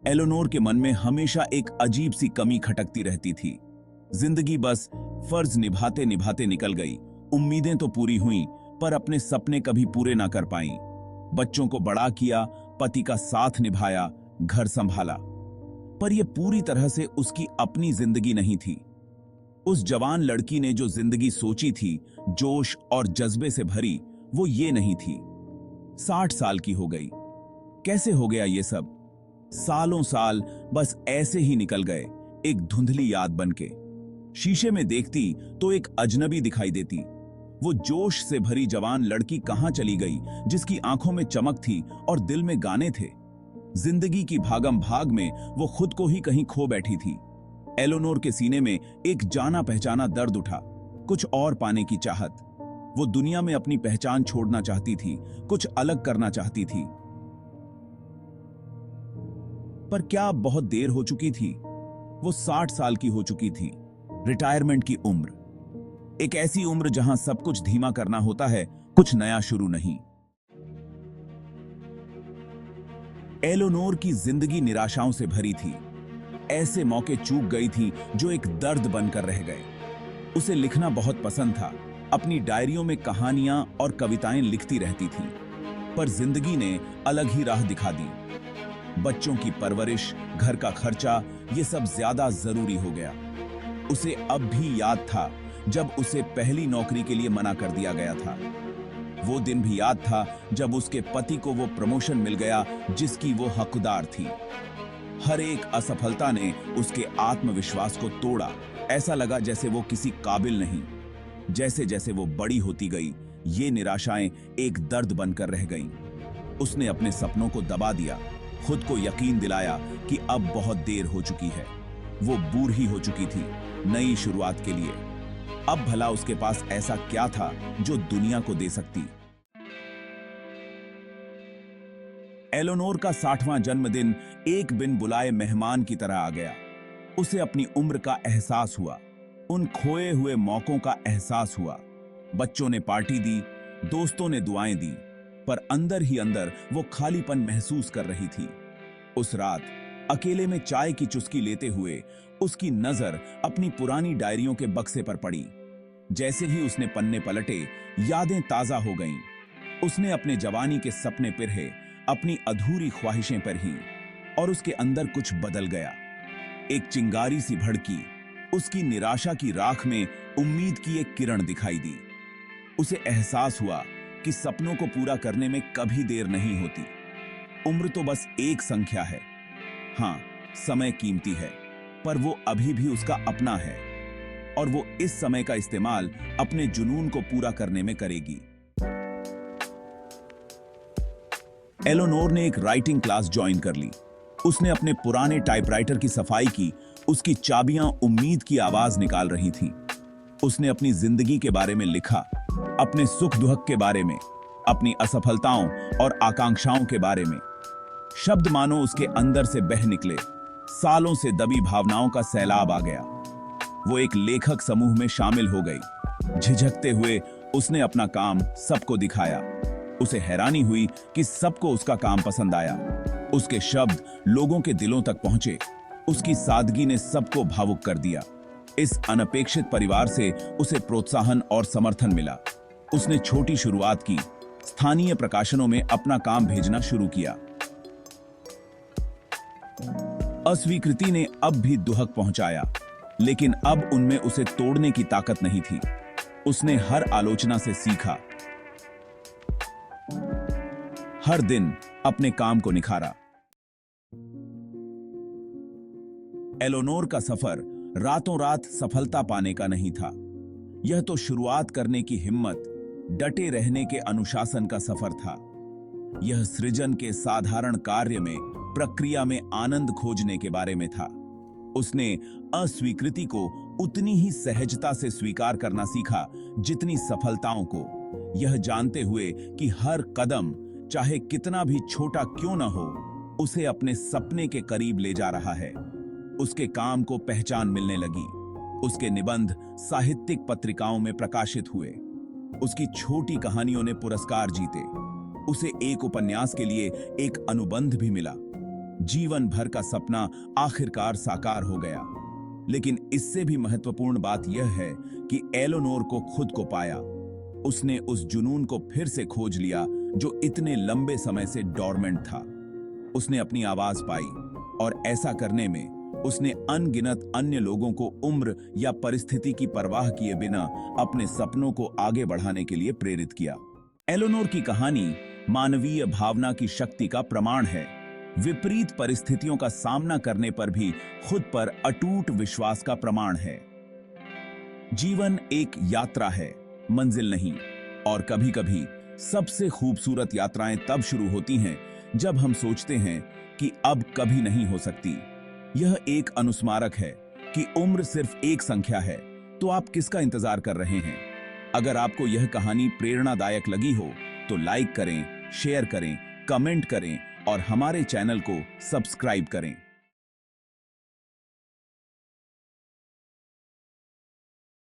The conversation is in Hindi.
एलोनोर के मन में हमेशा एक अजीब सी कमी खटकती रहती थी। जिंदगी बस फर्ज निभाते निभाते निकल गई। उम्मीदें तो पूरी हुईं, पर अपने सपने कभी पूरे ना कर पाईं। बच्चों को बड़ा किया, पति का साथ निभाया, घर संभाला, पर यह पूरी तरह से उसकी अपनी जिंदगी नहीं थी। उस जवान लड़की ने जो जिंदगी सोची थी, जोश और जज्बे से भरी, वो ये नहीं थी। 60 साल की हो गई। कैसे हो गया ये सब? सालों साल बस ऐसे ही निकल गए, एक धुंधली याद बनके। शीशे में देखती तो एक अजनबी दिखाई देती। वो जोश से भरी जवान लड़की कहां चली गई, जिसकी आंखों में चमक थी और दिल में गाने थे। जिंदगी की भागम भाग में वो खुद को ही कहीं खो बैठी थी। एलोनोर के सीने में एक जाना पहचाना दर्द उठा, कुछ और पाने की चाहत। वो दुनिया में अपनी पहचान छोड़ना चाहती थी, कुछ अलग करना चाहती थी। पर क्या अब बहुत देर हो चुकी थी? वो 60 साल की हो चुकी थी। रिटायरमेंट की उम्र, एक ऐसी उम्र जहां सब कुछ धीमा करना होता है, कुछ नया शुरू नहीं। एलोनोर की जिंदगी निराशाओं से भरी थी। ऐसे मौके चूक गई थी जो एक दर्द बनकर रह गए। उसे लिखना बहुत पसंद था, अपनी डायरियों में कहानियां और कविताएं लिखती रहती थी। पर जिंदगी ने अलग ही राह दिखा दी। बच्चों की परवरिश, घर का खर्चा, ये सब ज्यादा जरूरी हो गया। उसे अब भी याद था जब उसे पहली नौकरी के लिए मना कर दिया गया था। वो दिन भी याद था जब उसके पति को वो प्रमोशन मिल गया जिसकी वो हकदार थी। हर एक असफलता ने उसके आत्मविश्वास को तोड़ा। ऐसा लगा जैसे वो किसी काबिल नहीं। जैसे जैसे वो बड़ी होती गई, ये निराशाएं एक दर्द बनकर रह गईं। उसने अपने सपनों को दबा दिया, खुद को यकीन दिलाया कि अब बहुत देर हो चुकी है। वो बूढ़ी हो चुकी थी नई शुरुआत के लिए। अब भला उसके पास ऐसा क्या था जो दुनिया को दे सकती? एलोनोर का 60वां जन्मदिन एक बिन बुलाए मेहमान की तरह आ गया। उसे अपनी उम्र का एहसास हुआ, उन खोए हुए मौकों का एहसास हुआ। बच्चों ने पार्टी दी, दोस्तों ने दुआएं दी, पर अंदर ही अंदर वो खालीपन महसूस कर रही थी। उस रात अकेले में चाय की चुस्की लेते हुए उसकी नजर अपनी पुरानी डायरियों के बक्से पर पड़ी। जैसे ही उसने पन्ने पलटे, यादें ताजा हो गईं। उसने अपने जवानी के सपने पिरहे, अपनी अधूरी ख्वाहिशें परहीं, और उसके अंदर कुछ बदल गया। एक चिंगारी सी भड़की, उसकी निराशा की राख में उम्मीद की एक किरण दिखाई दी। उसे एहसास हुआ कि सपनों को पूरा करने में कभी देर नहीं होती। उम्र तो बस एक संख्या है। हाँ, समय कीमती है, पर वो अभी भी उसका अपना है, और वो इस समय का इस्तेमाल अपने जुनून को पूरा करने में करेगी। एलोनोर ने एक राइटिंग क्लास ज्वाइन कर ली। उसने अपने पुराने टाइपराइटर की सफाई की। उसकी चाबियां उम्मीद की आवाज निकाल रही थीं। उसने अपनी जिंदगी के बारे में लिखा, अपने सुख दुख के बारे में, अपनी असफलताओं और आकांक्षाओं के बारे में। शब्द मानो उसके अंदर से बह निकले। सालों से दबी भावनाओं का सैलाब आ गया। वो एक लेखक समूह में शामिल हो गई। झिझकते हुए उसने अपना काम सबको दिखाया। उसे हैरानी हुई कि सबको उसका काम पसंद आया। उसके शब्द लोगों के दिलों तक पहुंचे। उसकी सादगी ने सबको भावुक कर दिया। इस अनपेक्षित परिवार से उसे प्रोत्साहन और समर्थन मिला। उसने छोटी शुरुआत की, स्थानीय प्रकाशनों में अपना काम भेजना शुरू किया। अस्वीकृति ने अब भी दुहक पहुंचाया, लेकिन अब उनमें उसे तोड़ने की ताकत नहीं थी। उसने हर आलोचना से सीखा, हर दिन अपने काम को निखारा। एलोनोर का सफर रातों रात सफलता पाने का नहीं था। यह तो शुरुआत करने की हिम्मत, डटे रहने के अनुशासन का सफर था। यह सृजन के साधारण कार्य में, प्रक्रिया में आनंद खोजने के बारे में था। उसने अस्वीकृति को उतनी ही सहजता से स्वीकार करना सीखा जितनी सफलताओं को, यह जानते हुए कि हर कदम, चाहे कितना भी छोटा क्यों न हो, उसे अपने सपने के करीब ले जा रहा है। उसके काम को पहचान मिलने लगी। उसके निबंध साहित्यिक पत्रिकाओं में प्रकाशित हुए। उसकी छोटी कहानियों ने पुरस्कार जीते। उसे एक उपन्यास के लिए एक अनुबंध भी मिला। जीवन भर का सपना आखिरकार साकार हो गया। लेकिन इससे भी महत्वपूर्ण बात यह है कि एलोनोर को खुद को पाया। उसने उस जुनून को फिर से खोज लिया जो इतने लंबे समय से डोरमेंट था। उसने अपनी आवाज पाई और ऐसा करने में उसने अनगिनत अन्य लोगों को उम्र या परिस्थिति की परवाह किए बिना अपने सपनों को आगे बढ़ाने के लिए प्रेरित किया। एलोनोर की कहानी मानवीय भावना की शक्ति का प्रमाण है। विपरीत परिस्थितियों का सामना करने पर भी खुद पर अटूट विश्वास का प्रमाण है। जीवन एक यात्रा है, मंजिल नहीं। और कभी-कभी सबसे खूबसूरत यात्राएं तब शुरू होती हैं जब हम सोचते हैं कि अब कभी नहीं हो सकती। यह एक अनुस्मारक है कि उम्र सिर्फ एक संख्या है, तो आप किसका इंतजार कर रहे हैं? अगर आपको यह कहानी प्रेरणादायक लगी हो तो लाइक करें, शेयर करें, कमेंट करें और हमारे चैनल को सब्सक्राइब करें।